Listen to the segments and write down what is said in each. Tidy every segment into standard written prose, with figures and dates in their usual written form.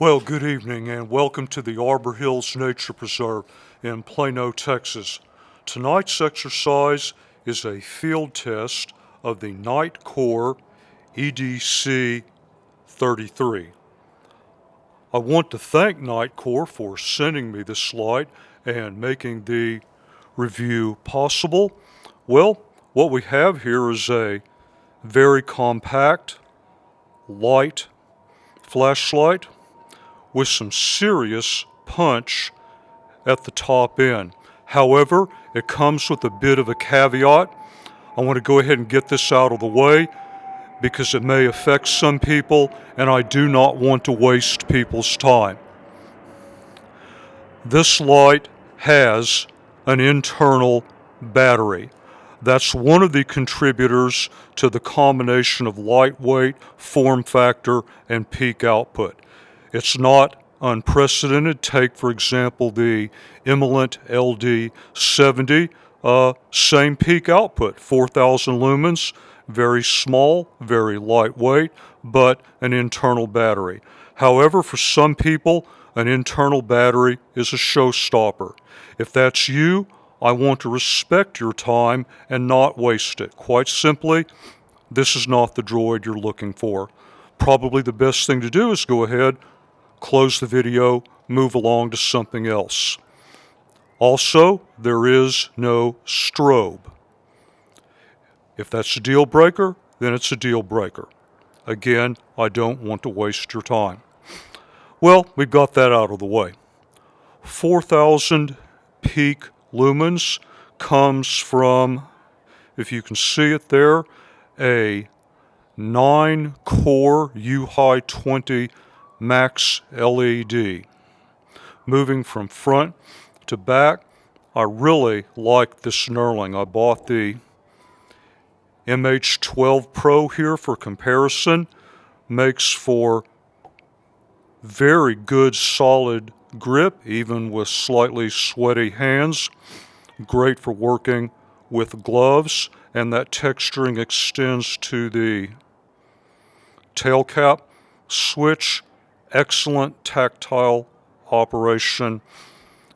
Well, good evening and welcome to the Arbor Hills Nature Preserve in Plano, Texas. Tonight's exercise is a field test of the NITECORE EDC33. I want to thank NITECORE for sending me this light and making the review possible. Well, what we have here is a very compact, light flashlight with some serious punch at the top end. However, it comes with a bit of a caveat. I want to go ahead and get this out of the way because it may affect some people and I do not want to waste people's time. This light has an internal battery. That's one of the contributors to the combination of lightweight, form factor, and peak output. It's not unprecedented. Take, for example, the Eminent LD70, same peak output, 4,000 lumens, very small, very lightweight, but an internal battery. However, for some people, an internal battery is a showstopper. If that's you, I want to respect your time and not waste it. Quite simply, this is not the droid you're looking for. Probably the best thing to do is go ahead, close the video, move along to something else. Also, there is no strobe. If that's a deal breaker, then it's a deal breaker. Again, I don't want to waste your time. Well, we've got that out of the way. 4,000 peak lumens comes from, if you can see it there, a 9-core U-High 20 Max LED. Moving from front to back, I really like this knurling. I bought the MH12 Pro here for comparison. Makes for very good solid grip, even with slightly sweaty hands. Great for working with gloves, and that texturing extends to the tail cap switch. Excellent tactile operation,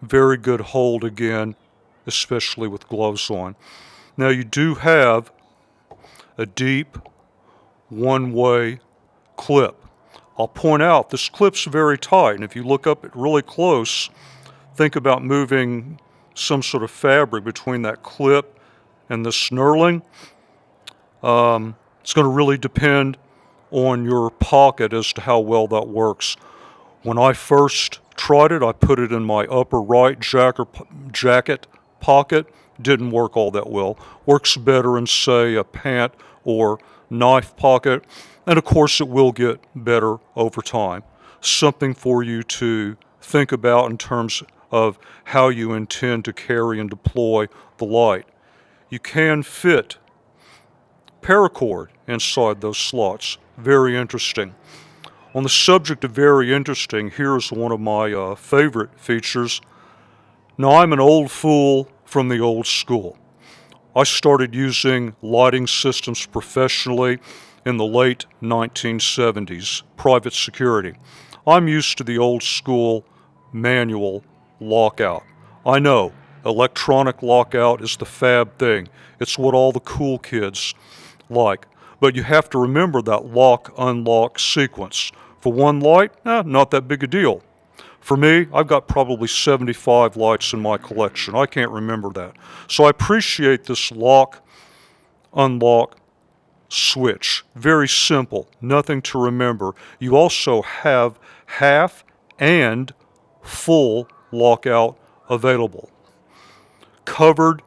very good hold again, especially with gloves on. Now you do have a deep one-way clip. I'll point out this clip's very tight, and if you look up it really close, think about moving some sort of fabric between that clip and the snurling. It's going to really depend on your pocket as to how well that works. When I first tried it, I put it in my upper right jacket pocket. Didn't work all that well. Works better in, say, a pant or knife pocket. And of course, it will get better over time. Something for you to think about in terms of how you intend to carry and deploy the light. You can fit paracord inside those slots. Very interesting. On the subject of very interesting, here's one of my favorite features. Now, I'm an old fool from the old school. I started using lighting systems professionally in the late 1970s, private security. I'm used to the old school manual lockout. I know, electronic lockout is the fab thing. It's what all the cool kids like. But you have to remember that lock-unlock sequence. For one light, not that big a deal. For me, I've got probably 75 lights in my collection. I can't remember that. So I appreciate this lock-unlock switch. Very simple, nothing to remember. You also have half and full lockout available. Covered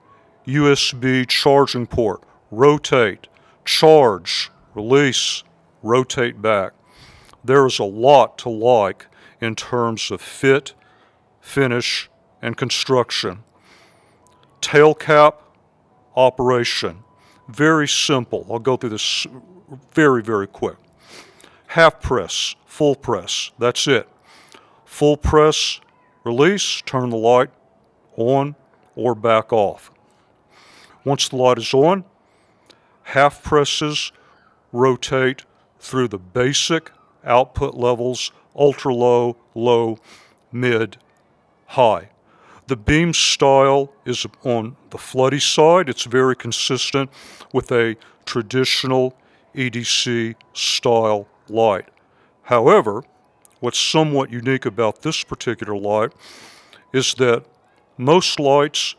USB charging port. Rotate. Charge, release, rotate back. There is a lot to like in terms of fit, finish, and construction. Tail cap operation, very simple. I'll go through this very, very quick. Half press, full press, that's it. Full press, release, turn the light on or back off. Once the light is on, half presses rotate through the basic output levels ultra low, low, mid, high. The beam style is on the floody side. It's very consistent with a traditional EDC style light. However, what's somewhat unique about this particular light is that most lights,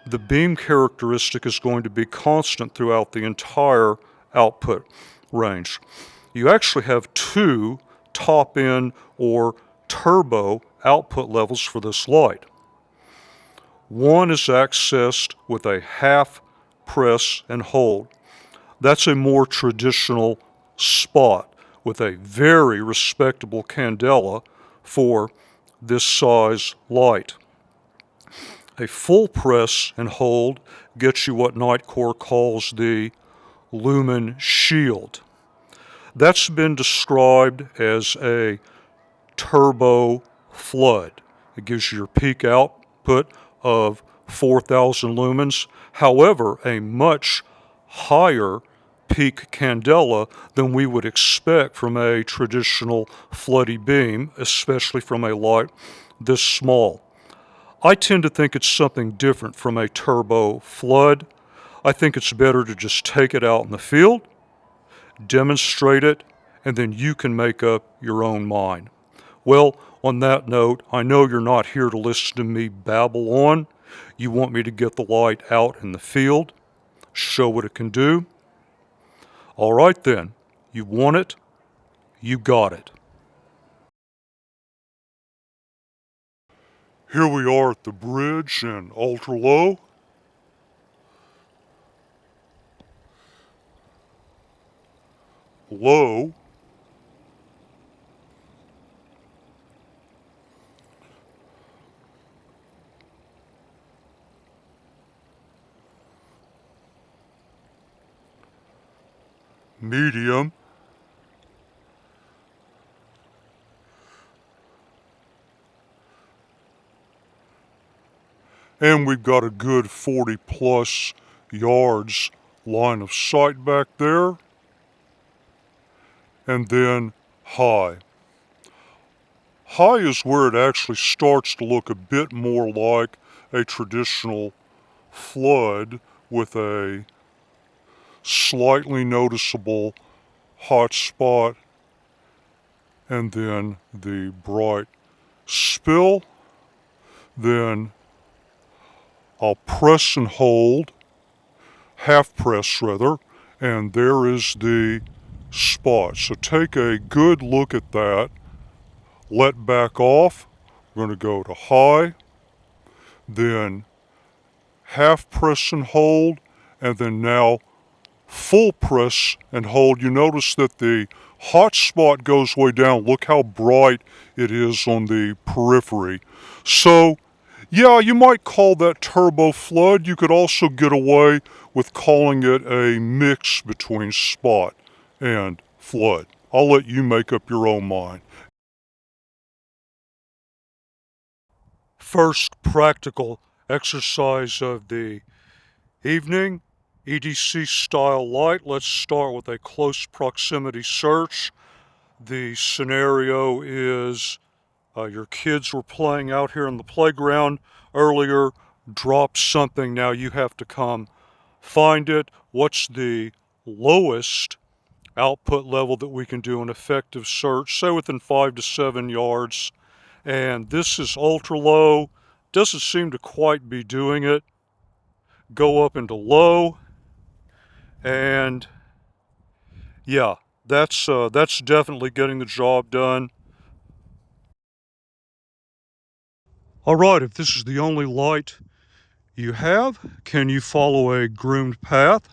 the beam characteristic is going to be constant throughout the entire output range. You actually have two top-end or turbo output levels for this light. One is accessed with a half press and hold. That's a more traditional spot with a very respectable candela for this size light. A full press and hold gets you what NITECORE calls the Lumen shield. That's been described as a turbo flood. It gives you your peak output of 4,000 lumens. However, a much higher peak candela than we would expect from a traditional floody beam, especially from a light this small. I tend to think it's something different from a turbo flood. I think it's better to just take it out in the field, demonstrate it, and then you can make up your own mind. Well, on that note, I know you're not here to listen to me babble on. You want me to get the light out in the field, show what it can do. All right then, you want it, you got it. Here we are at the bridge in ultra low. Low. Medium. And we've got a good 40 plus yards line of sight back there. And then high. High is where it actually starts to look a bit more like a traditional flood with a slightly noticeable hot spot and then the bright spill. Then I'll press and hold, half press rather, and there is the spot. So take a good look at that. Let back off. We're going to go to high, then half press and hold, and then now full press and hold. You notice that the hot spot goes way down. Look how bright it is on the periphery. So yeah, you might call that turbo flood. You could also get away with calling it a mix between spot and flood. I'll let you make up your own mind. First practical exercise of the evening, EDC style light. Let's start with a close proximity search. The scenario is your kids were playing out here in the playground earlier, dropped something, now you have to come find it. What's the lowest output level that we can do an effective search, say within 5 to 7 yards? And this is ultra low, doesn't seem to quite be doing it. Go up into low, and yeah, that's definitely getting the job done. All right, if this is the only light you have, can you follow a groomed path?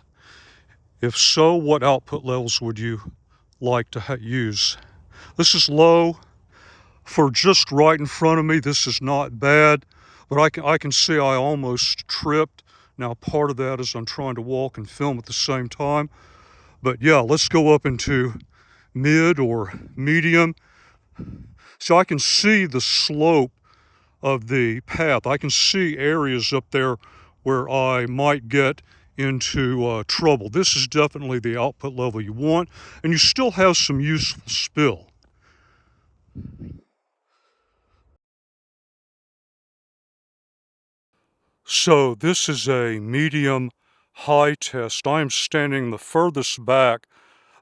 If so, what output levels would you like to use? This is low. For just right in front of me, this is not bad, but I can see I almost tripped. Now, part of that is I'm trying to walk and film at the same time. But yeah, let's go up into mid or medium. So I can see the slope of the path. I can see areas up there where I might get into trouble. This is definitely the output level you want, and you still have some useful spill. So this is a medium high test. I am standing the furthest back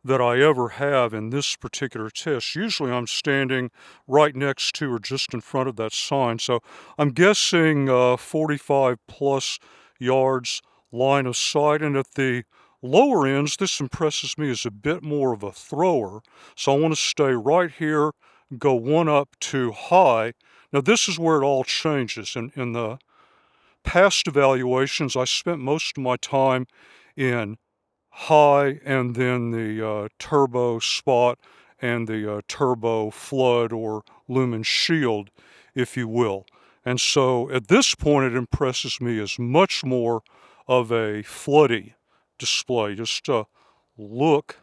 that I ever have in this particular test. Usually I'm standing right next to or just in front of that sign. So I'm guessing 45 plus yards line of sight. And at the lower ends, this impresses me as a bit more of a thrower. So I want to stay right here, go one up to high. Now this is where it all changes. In the past evaluations, I spent most of my time in high and then the turbo spot and the turbo flood or lumen shield, if you will. And so at this point, it impresses me as much more of a floody display. Just look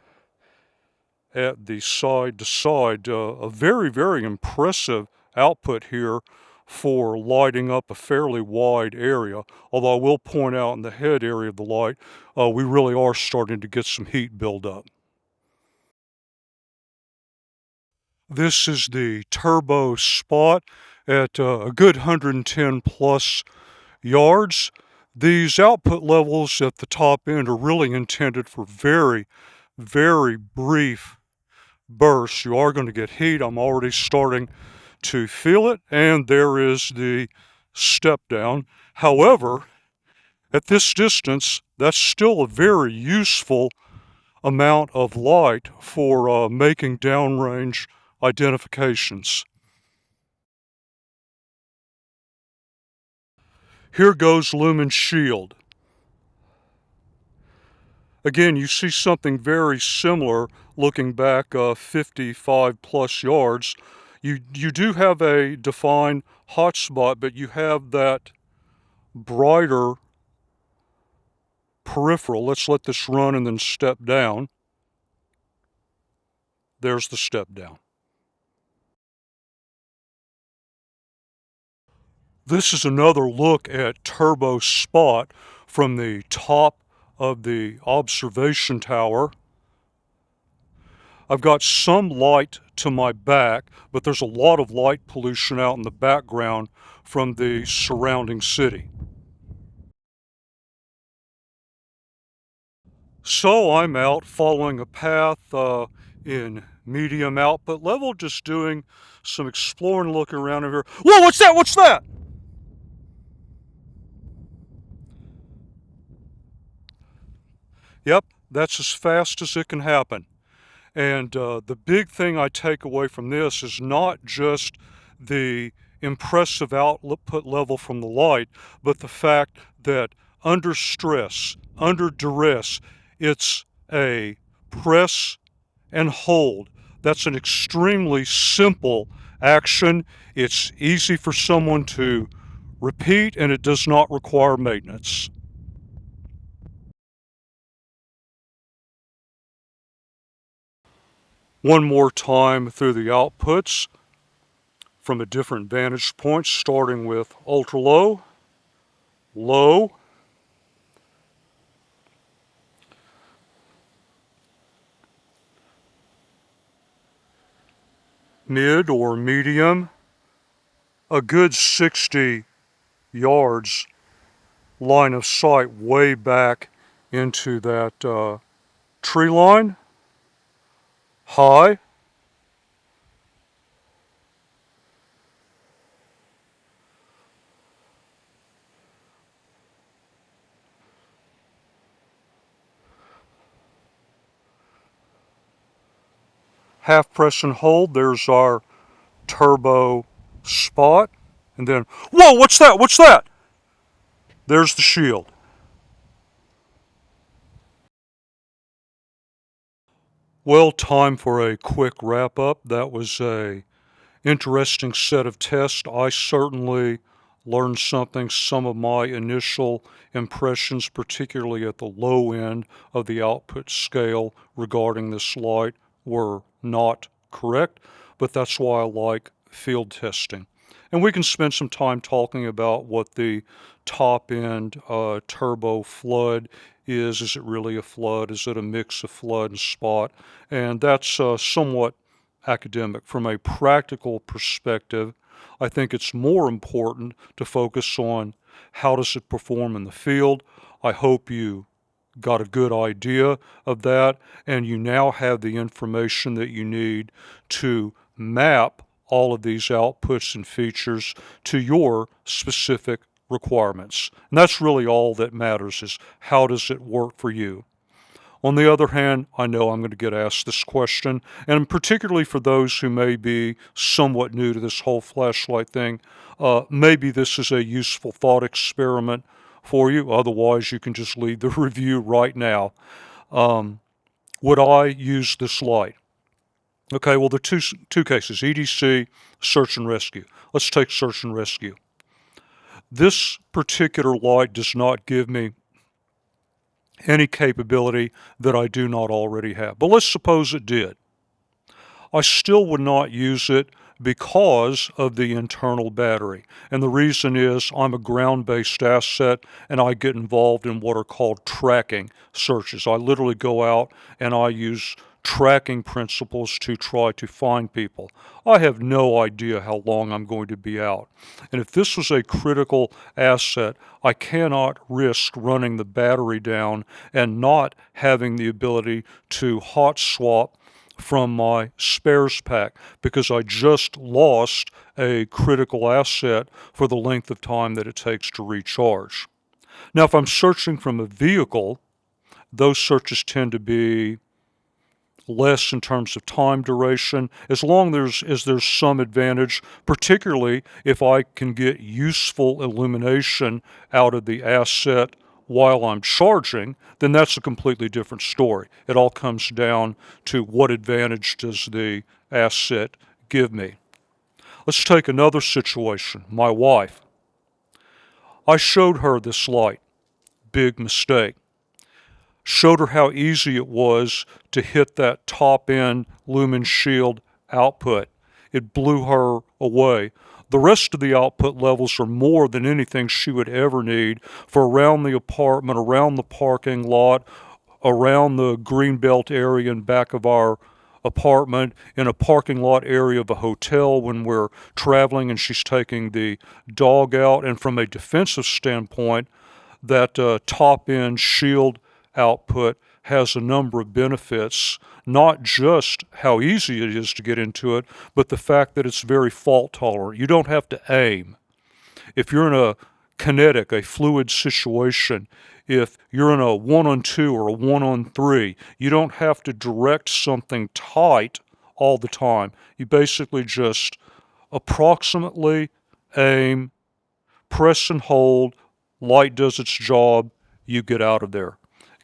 at the side to side, a very, very impressive output here for lighting up a fairly wide area. Although I will point out in the head area of the light, we really are starting to get some heat buildup. This is the turbo spot at a good 110 plus yards. These output levels at the top end are really intended for very, very brief bursts. You are going to get heat. I'm already starting to feel it, and there is the step down. However, at this distance, that's still a very useful amount of light for making downrange identifications. Here goes Lumen Shield. Again, you see something very similar looking back 55 plus yards. You do have a defined hotspot, but you have that brighter peripheral. Let's let this run and then step down. There's the step down. This is another look at turbo spot from the top of the observation tower. I've got some light to my back, but there's a lot of light pollution out in the background from the surrounding city. So I'm out following a path in medium output level, just doing some exploring, looking around over here. Whoa, what's that? What's that? Yep, that's as fast as it can happen. And the big thing I take away from this is not just the impressive output level from the light, but the fact that under stress, under duress, it's a press and hold. That's an extremely simple action. It's easy for someone to repeat, and it does not require maintenance. One more time through the outputs from a different vantage point, starting with ultra low, low, mid or medium, a good 60 yards line of sight way back into that tree line, high, half press and hold. There's our turbo spot. And then, whoa, what's that? What's that? There's the shield. Well, time for a quick wrap up. That was a interesting set of tests. I certainly learned something. Some of my initial impressions, particularly at the low end of the output scale regarding this light, were not correct, but that's why I like field testing. And we can spend some time talking about what the top end turbo flood is. Is it really a flood? Is it a mix of flood and spot? And that's somewhat academic. From a practical perspective, I think it's more important to focus on how does it perform in the field. I hope you got a good idea of that, and you now have the information that you need to map all of these outputs and features to your specific requirements. And that's really all that matters, is how does it work for you. On the other hand, I know I'm going to get asked this question, and particularly for those who may be somewhat new to this whole flashlight thing, maybe this is a useful thought experiment for you. Otherwise, you can just leave the review right now. Would I use this light? Okay, well, there are two cases, EDC, search and rescue. Let's take search and rescue. This particular light does not give me any capability that I do not already have. But let's suppose it did. I still would not use it because of the internal battery. And the reason is I'm a ground-based asset and I get involved in what are called tracking searches. I literally go out and I use tracking principles to try to find people. I have no idea how long I'm going to be out. And if this was a critical asset, I cannot risk running the battery down and not having the ability to hot swap from my spares pack, because I just lost a critical asset for the length of time that it takes to recharge. Now, if I'm searching from a vehicle, those searches tend to be less in terms of time duration, as long as there's some advantage, particularly if I can get useful illumination out of the asset while I'm charging, then that's a completely different story. It all comes down to what advantage does the asset give me. Let's take another situation. My wife. I showed her this light. Big mistake. Showed her how easy it was to hit that top end Lumen shield output. It blew her away. The rest of the output levels are more than anything she would ever need for around the apartment, around the parking lot, around the greenbelt area in back of our apartment, in a parking lot area of a hotel when we're traveling and she's taking the dog out. And from a defensive standpoint, that top-end shield output has a number of benefits, not just how easy it is to get into it, but the fact that it's very fault tolerant. You don't have to aim. If you're in a kinetic, a fluid situation, if you're in a 1-on-2 or a 1-on-3, you don't have to direct something tight all the time. You basically just approximately aim, press and hold, light does its job, you get out of there.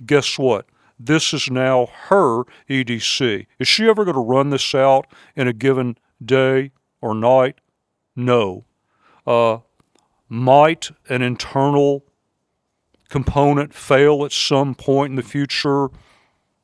Guess what? This is now her EDC. Is she ever going to run this out in a given day or night? No. Might an internal component fail at some point in the future?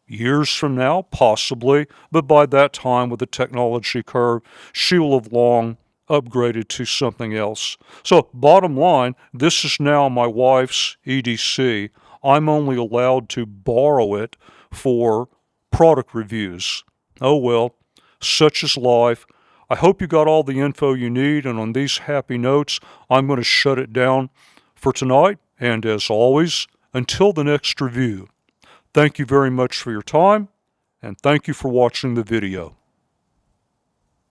Years from now? Possibly. But by that time, with the technology curve, she will have long upgraded to something else. So bottom line, this is now my wife's EDC. I'm only allowed to borrow it for product reviews. Oh well, such is life. I hope you got all the info you need, and on these happy notes, I'm going to shut it down for tonight. And as always, until the next review, thank you very much for your time, and thank you for watching the video.